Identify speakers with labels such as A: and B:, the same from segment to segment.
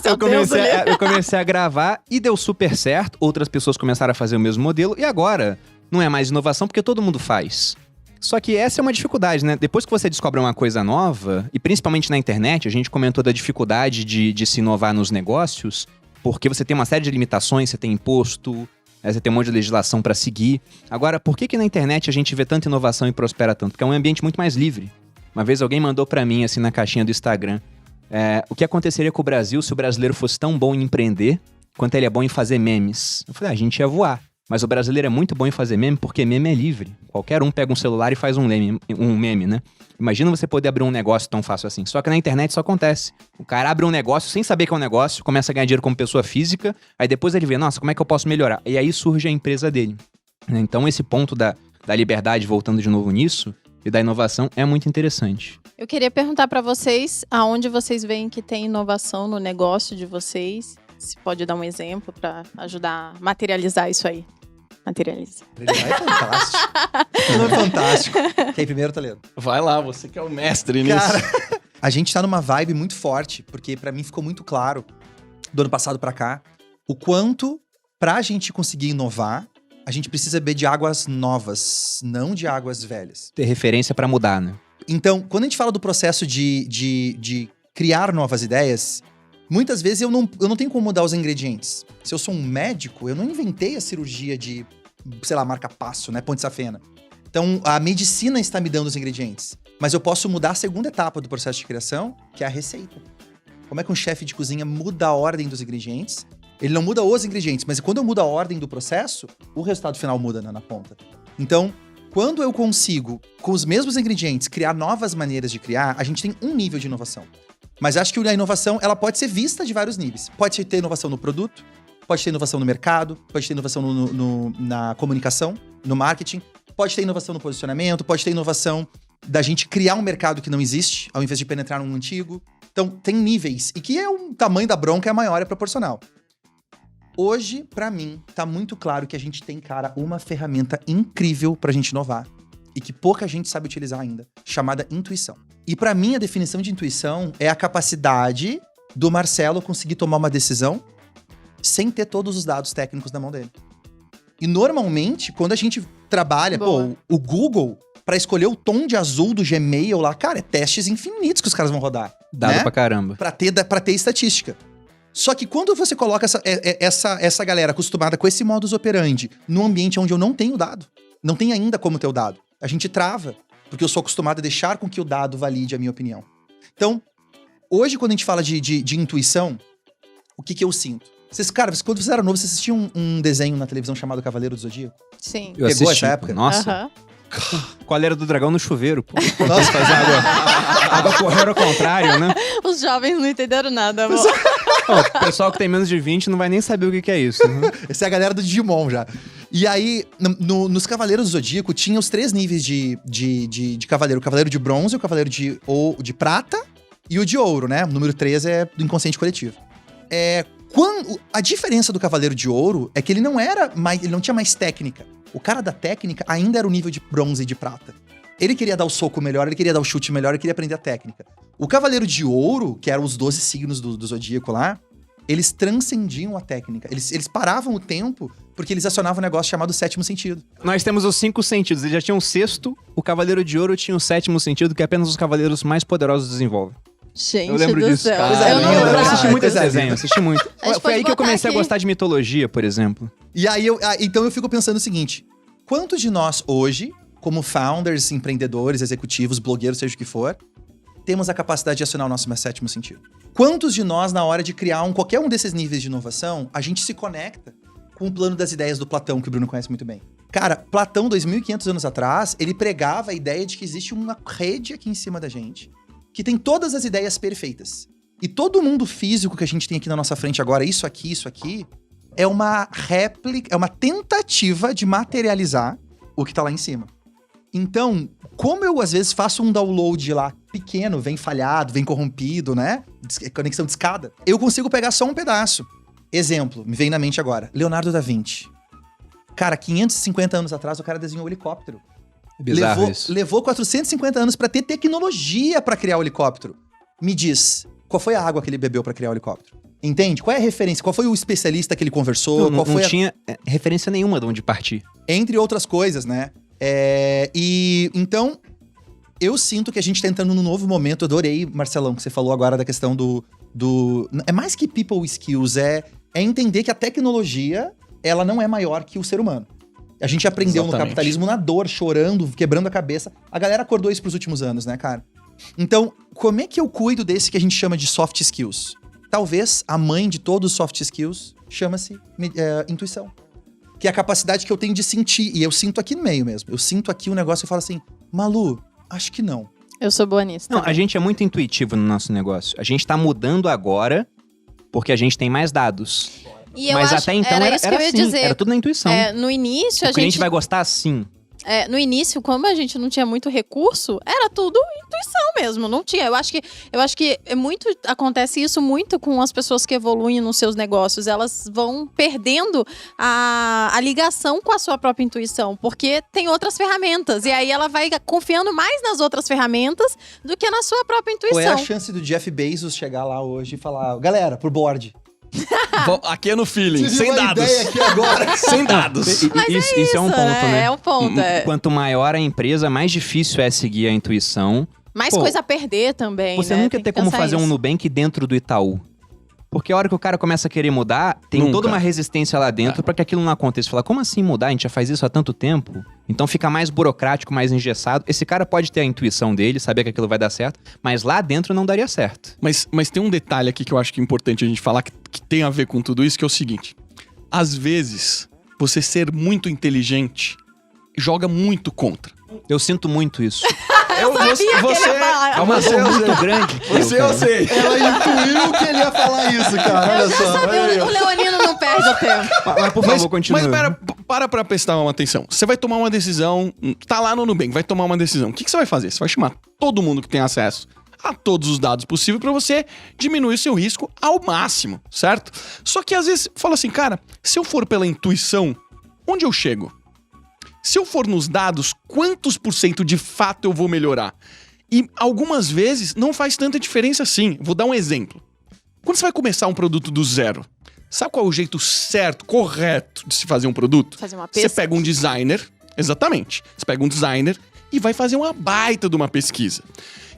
A: Eu comecei a gravar e deu super certo. Outras pessoas começaram a fazer o mesmo modelo. E agora, não é mais inovação porque todo mundo faz. Só que essa é uma dificuldade, né? Depois que você descobre uma coisa nova, e principalmente na internet, a gente comentou da dificuldade de se inovar nos negócios, porque você tem uma série de limitações, você tem imposto, você tem um monte de legislação para seguir. Agora, por que na internet a gente vê tanta inovação e prospera tanto? Porque é um ambiente muito mais livre. Uma vez alguém mandou para mim, assim, na caixinha do Instagram, o que aconteceria com o Brasil se o brasileiro fosse tão bom em empreender quanto ele é bom em fazer memes? Eu falei, a gente ia voar. Mas o brasileiro é muito bom em fazer meme porque meme é livre. Qualquer um pega um celular e faz um meme, né? Imagina você poder abrir um negócio tão fácil assim. Só que na internet isso acontece. O cara abre um negócio sem saber que é um negócio, começa a ganhar dinheiro como pessoa física, aí depois ele vê, nossa, como é que eu posso melhorar? E aí surge a empresa dele. Então esse ponto da liberdade, voltando de novo nisso, e da inovação é muito interessante.
B: Eu queria perguntar para vocês aonde vocês veem que tem inovação no negócio de vocês. Se pode dar um exemplo para ajudar a materializar isso aí. Materializa.
C: É fantástico. É fantástico. Quem primeiro tá lendo?
D: Vai lá, você que é o mestre nisso.
C: Cara, a gente tá numa vibe muito forte, porque pra mim ficou muito claro, do ano passado pra cá, o quanto pra gente conseguir inovar, a gente precisa beber de águas novas, não de águas velhas.
A: Ter referência pra mudar, né?
C: Então, quando a gente fala do processo de criar novas ideias, muitas vezes eu não tenho como mudar os ingredientes. Se eu sou um médico, eu não inventei a cirurgia de, sei lá, marca-passo, né? Ponte safena. Então, a medicina está me dando os ingredientes. Mas eu posso mudar a segunda etapa do processo de criação, que é a receita. Como é que um chefe de cozinha muda a ordem dos ingredientes? Ele não muda os ingredientes, mas quando eu mudo a ordem do processo, o resultado final muda, né, na ponta. Então, quando eu consigo, com os mesmos ingredientes, criar novas maneiras de criar, a gente tem um nível de inovação. Mas acho que a inovação, ela pode ser vista de vários níveis. Pode ter inovação no produto, pode ter inovação no mercado, pode ter inovação na comunicação, no marketing, pode ter inovação no posicionamento, pode ter inovação da gente criar um mercado que não existe, ao invés de penetrar num antigo. Então, tem níveis. E que é o tamanho da bronca é maior, é proporcional. Hoje, pra mim, tá muito claro que a gente tem, cara, uma ferramenta incrível pra gente inovar. E que pouca gente sabe utilizar ainda, chamada intuição. E pra mim, a definição de intuição é a capacidade do Marcelo conseguir tomar uma decisão sem ter todos os dados técnicos na mão dele. E normalmente, quando a gente trabalha, o Google, pra escolher o tom de azul do Gmail lá, cara, é testes infinitos que os caras vão rodar.
A: Dado
C: né?
A: pra caramba.
C: Pra ter estatística. Só que quando você coloca essa galera acostumada com esse modus operandi num ambiente onde eu não tenho dado, não tem ainda como ter o dado, a gente trava, porque eu sou acostumado a deixar com que o dado valide a minha opinião. Então, hoje, quando a gente fala de intuição, o que eu sinto? Quando você era novo, você assistia um desenho na televisão chamado Cavaleiro do Zodíaco?
B: Sim.
A: Eu
C: Pegou
A: assisti,
C: essa época?
A: Nossa. Qual era do dragão no chuveiro, pô?
C: Nossa.
A: Fazer água correr ao contrário, né?
B: Os jovens não entenderam nada, amor.
A: O pessoal que tem menos de 20 não vai nem saber o que é isso. Né?
C: Essa é a galera do Digimon já. E aí, nos Cavaleiros do Zodíaco, tinha os 3 níveis de cavaleiro. O Cavaleiro de Bronze, o Cavaleiro de Prata e o de Ouro, né? O número 3 é do inconsciente coletivo. A diferença do Cavaleiro de Ouro é que ele não tinha mais técnica. O cara da técnica ainda era o nível de Bronze e de Prata. Ele queria dar o soco melhor, ele queria dar o chute melhor, ele queria aprender a técnica. O Cavaleiro de Ouro, que eram os 12 signos do Zodíaco lá, eles transcendiam a técnica. Eles paravam o tempo porque eles acionavam um negócio chamado sétimo sentido.
A: Nós temos os 5 sentidos. Ele já tinha um sexto, o Cavaleiro de Ouro tinha o 7º sentido, que apenas os cavaleiros mais poderosos desenvolvem.
B: Gente
A: Eu lembro
B: do
A: disso.
B: céu.
C: Coisa
B: Eu não
C: linda,
A: Eu
B: lembrava.
A: assisti muito esse
C: Coisa
A: desenho,
C: linda.
A: assisti muito.
B: A gente
A: Foi
B: pode
A: aí que eu
B: botar
A: comecei a
B: aqui.
A: gostar de mitologia, por exemplo.
C: E aí, então eu fico pensando o seguinte, quantos de nós hoje, como founders, empreendedores, executivos, blogueiros, seja o que for, temos a capacidade de acionar o nosso sétimo sentido? Quantos de nós, na hora de criar qualquer um desses níveis de inovação, a gente se conecta com o plano das ideias do Platão, que o Bruno conhece muito bem? Cara, Platão, 2.500 anos atrás, ele pregava a ideia de que existe uma rede aqui em cima da gente, que tem todas as ideias perfeitas. E todo mundo físico que a gente tem aqui na nossa frente agora, isso aqui, é uma réplica, é uma tentativa de materializar o que tá lá em cima. Então, como eu às vezes faço um download lá pequeno, vem falhado, vem corrompido, né? Conexão de escada, eu consigo pegar só um pedaço. Exemplo, me vem na mente agora, Leonardo da Vinci. Cara, 550 anos atrás o cara desenhou o helicóptero.
A: Bizarro isso.
C: Levou 450 anos pra ter tecnologia pra criar o helicóptero. Me diz, qual foi a água que ele bebeu pra criar o helicóptero? Entende? Qual é a referência? Qual foi o especialista que ele conversou?
A: Não
C: Qual foi
A: tinha referência nenhuma de onde partir.
C: Entre outras coisas, né? E então, eu sinto que a gente tá entrando num novo momento. Eu adorei, Marcelão, que você falou agora da questão do... É mais que people skills, é entender que a tecnologia, ela não é maior que o ser humano. A gente aprendeu no capitalismo na dor, chorando, quebrando a cabeça. A galera acordou isso pros últimos anos, né, cara? Então, como é que eu cuido desse que a gente chama de soft skills? Talvez a mãe de todos os soft skills chama-se intuição. Que é a capacidade que eu tenho de sentir. E eu sinto aqui no meio mesmo. Eu sinto aqui um negócio e falo assim, Malu, acho que não.
B: Eu sou boa nisso.
A: Não, a gente é muito intuitivo no nosso negócio. A gente tá mudando agora porque a gente tem mais dados. Mas até então era
B: isso que eu ia
A: assim,
B: dizer.
A: era tudo na intuição.
B: No início,
A: o cliente vai gostar assim.
B: No início, como a gente não tinha muito recurso, era tudo intuição mesmo, não tinha. Eu acho que acontece isso muito com as pessoas que evoluem nos seus negócios. Elas vão perdendo a ligação com a sua própria intuição, porque tem outras ferramentas. E aí ela vai confiando mais nas outras ferramentas do que na sua própria intuição.
C: Qual é a chance do Jeff Bezos chegar lá hoje e falar, galera, pro board...
D: Aqui é no feeling, sem dados.
C: Ideia aqui agora.
D: Sem dados.
A: Isso é um ponto, né?
B: É um ponto.
A: Quanto maior a empresa, mais difícil é seguir a intuição.
B: Mais coisa a perder também,
A: Você
B: né?
A: nunca tem como fazer um Nubank dentro do Itaú. Porque a hora que o cara começa a querer mudar, tem toda uma resistência lá dentro pra que aquilo não aconteça. Fala, como assim mudar? A gente já faz isso há tanto tempo. Então fica mais burocrático, mais engessado. Esse cara pode ter a intuição dele, saber que aquilo vai dar certo, mas lá dentro não daria certo.
D: Mas tem um detalhe aqui que eu acho que é importante a gente falar, que tem a ver com tudo isso, que é o seguinte. Às vezes, você ser muito inteligente joga muito contra.
A: Eu sinto muito isso.
D: Você
A: É uma dor muito grande.
D: Eu sei.
C: Ela intuiu que ele ia falar isso, cara. Olha só.
B: O Leonino não perde o tempo.
A: Mas por favor, continue.
D: Mas para prestar uma atenção. Você vai tomar uma decisão, tá lá no Nubank, vai tomar uma decisão. O que você vai fazer? Você vai chamar todo mundo que tem acesso a todos os dados possíveis para você diminuir seu risco ao máximo, certo? Só que às vezes fala assim, cara, se eu for pela intuição, onde eu chego? Se eu for nos dados, quantos % de fato eu vou melhorar? E algumas vezes não faz tanta diferença assim. Vou dar um exemplo. Quando você vai começar um produto do zero, sabe qual é o jeito certo, correto de se fazer um produto?
B: Fazer uma pesquisa.
D: Você pega um designer, exatamente. Você pega um designer e vai fazer uma baita de uma pesquisa.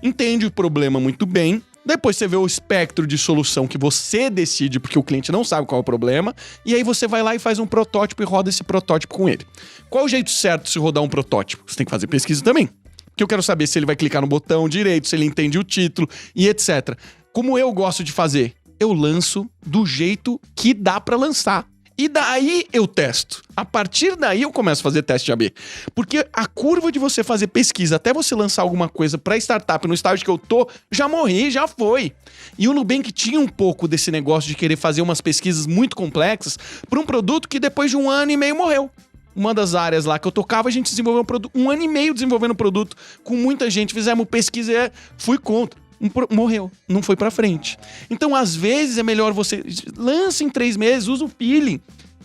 D: Entende o problema muito bem. Depois você vê o espectro de solução que você decide, porque o cliente não sabe qual é o problema. E aí você vai lá e faz um protótipo e roda esse protótipo com ele. Qual é o jeito certo de se rodar um protótipo? Você tem que fazer pesquisa também. Porque eu quero saber se ele vai clicar no botão direito, se ele entende o título e etc. Como eu gosto de fazer? Eu lanço do jeito que dá pra lançar. E daí eu testo. A partir daí eu começo a fazer teste AB. Porque a curva de você fazer pesquisa até você lançar alguma coisa pra startup no estágio que eu tô, já morri, já foi. E o Nubank tinha um pouco desse negócio de querer fazer umas pesquisas muito complexas pra um produto que depois de 1 ano e meio morreu. Uma das áreas lá que eu tocava, a gente desenvolveu um produto, 1 ano e meio desenvolvendo um produto com muita gente, fizemos pesquisa e fui contra. Morreu, não foi pra frente. Então, às vezes, é melhor você lança em 3 meses, usa o feeling,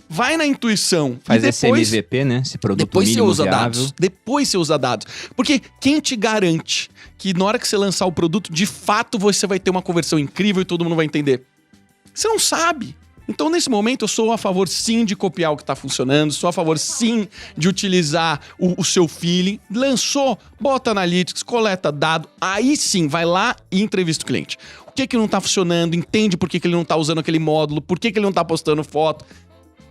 D: vai na intuição.
A: Faz
D: depois,
A: esse MVP, né? Esse produto
D: depois
A: mínimo
D: você usa
A: viável.
D: dados. Depois você usa dados. Porque quem te garante que na hora que você lançar o produto, de fato você vai ter uma conversão incrível e todo mundo vai entender? Você não sabe. Então, nesse momento, eu sou a favor, sim, de copiar o que tá funcionando, sou a favor, sim, de utilizar o seu feeling. Lançou, bota analytics, coleta dado, aí sim, vai lá e entrevista o cliente. O que não tá funcionando, entende por que ele não tá usando aquele módulo, por que ele não tá postando foto.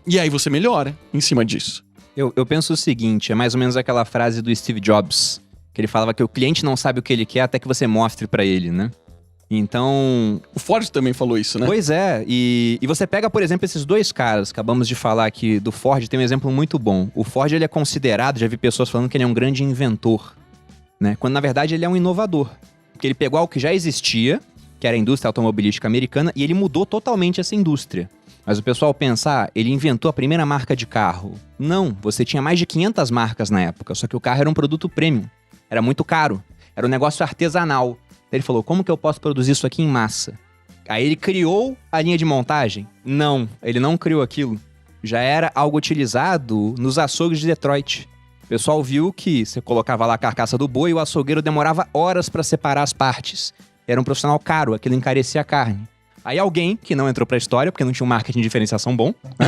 D: E aí você melhora em cima disso.
A: Eu penso o seguinte, é mais ou menos aquela frase do Steve Jobs, que ele falava que o cliente não sabe o que ele quer até que você mostre pra ele, né? Então...
D: O Ford também falou isso, né?
A: Pois é, e você pega, por exemplo, esses 2 caras, acabamos de falar aqui do Ford, tem um exemplo muito bom. O Ford, ele é considerado, já vi pessoas falando que ele é um grande inventor, né? Quando, na verdade, ele é um inovador. Porque ele pegou algo que já existia, que era a indústria automobilística americana, e ele mudou totalmente essa indústria. Mas o pessoal pensa, ele inventou a primeira marca de carro. Não, você tinha mais de 500 marcas na época, só que o carro era um produto premium. Era muito caro, era um negócio artesanal. Ele falou, como que eu posso produzir isso aqui em massa? Aí ele criou a linha de montagem? Não, ele não criou aquilo. Já era algo utilizado nos açougues de Detroit. O pessoal viu que você colocava lá a carcaça do boi e o açougueiro demorava horas para separar as partes. Era um profissional caro, aquilo encarecia a carne. Aí alguém, que não entrou pra história, porque não tinha um marketing de diferenciação bom, né?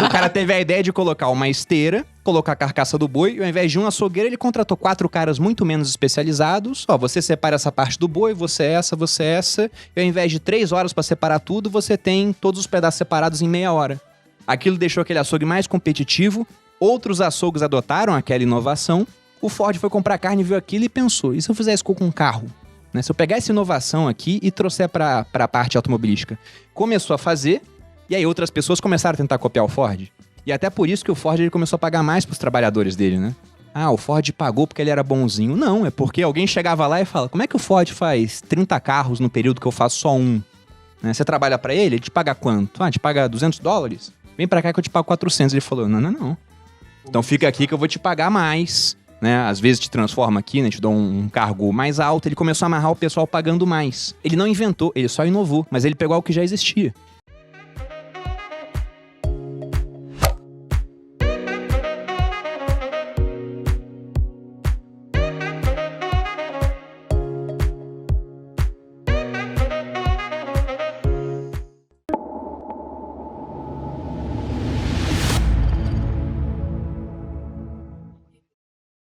A: O cara teve a ideia de colocar uma esteira, colocar a carcaça do boi, e ao invés de um açougueiro, ele contratou 4 caras muito menos especializados. Ó, você separa essa parte do boi, você essa, e ao invés de 3 horas pra separar tudo, você tem todos os pedaços separados em meia hora. Aquilo deixou aquele açougue mais competitivo, outros açougues adotaram aquela inovação, o Ford foi comprar carne, viu aquilo e pensou, e se eu fizer isso com um carro? Né? Se eu pegar essa inovação aqui e trouxer pra parte automobilística. Começou a fazer, e aí outras pessoas começaram a tentar copiar o Ford. E até por isso que o Ford ele começou a pagar mais pros trabalhadores dele, né? Ah, o Ford pagou porque ele era bonzinho. Não, é porque alguém chegava lá e fala, como é que o Ford faz 30 carros no período que eu faço só um? Né? Você trabalha pra ele te paga quanto? Ah, te paga $200? Vem pra cá que eu te pago 400. Ele falou, não. Então fica aqui que eu vou te pagar mais. Né? Às vezes te transforma aqui, né? Te dou um cargo mais alto. Ele começou a amarrar o pessoal pagando mais. Ele não inventou, ele só inovou, mas ele pegou algo que já existia.